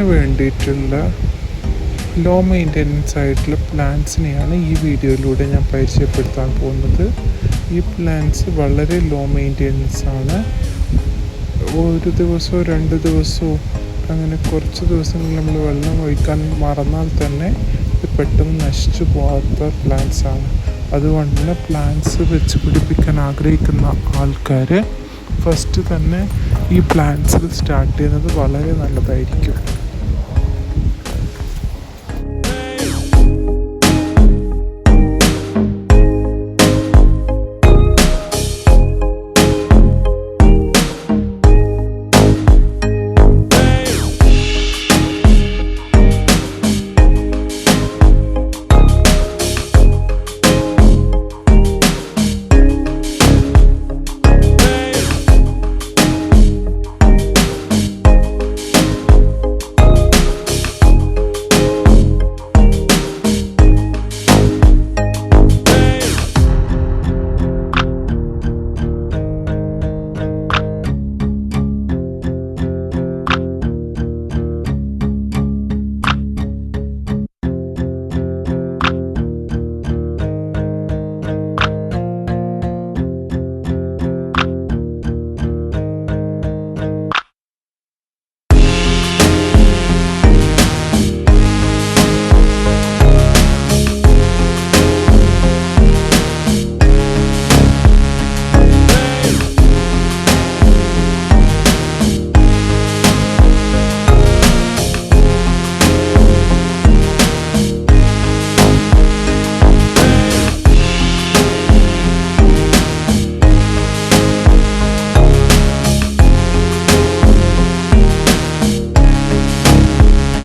വേണ്ടിയിട്ടുള്ള law maintenance ആയിട്ടുള്ള പ്ലാന്റ്സിനെയാണ് ഈ വീഡിയോയിലൂടെ ഞാൻ പരിചയപ്പെടുത്താൻ പോകുന്നത്. ഈ പ്ലാന്റ്സ് വളരെ ലോ മെയിൻ്റെനൻസ് ആണ്. ഒരു ദിവസമോ 2 ദിവസമോ അങ്ങനെ കുറച്ച് ദിവസങ്ങൾ നമ്മൾ വെള്ളം ഒഴിക്കാൻ മറന്നാൽ തന്നെ ഇത് പെട്ടെന്ന് നശിച്ചു പോകാത്ത പ്ലാന്റ്സ് ആണ്. അതുകൊണ്ട് തന്നെ പ്ലാന്റ്സ് വെച്ച് പിടിപ്പിക്കാൻ ആഗ്രഹിക്കുന്ന ആൾക്കാർ ഫസ്റ്റ് തന്നെ ഈ പ്ലാന്റ്സിൽ സ്റ്റാർട്ട് ചെയ്യുന്നത് വളരെ നല്ലതായിരിക്കും.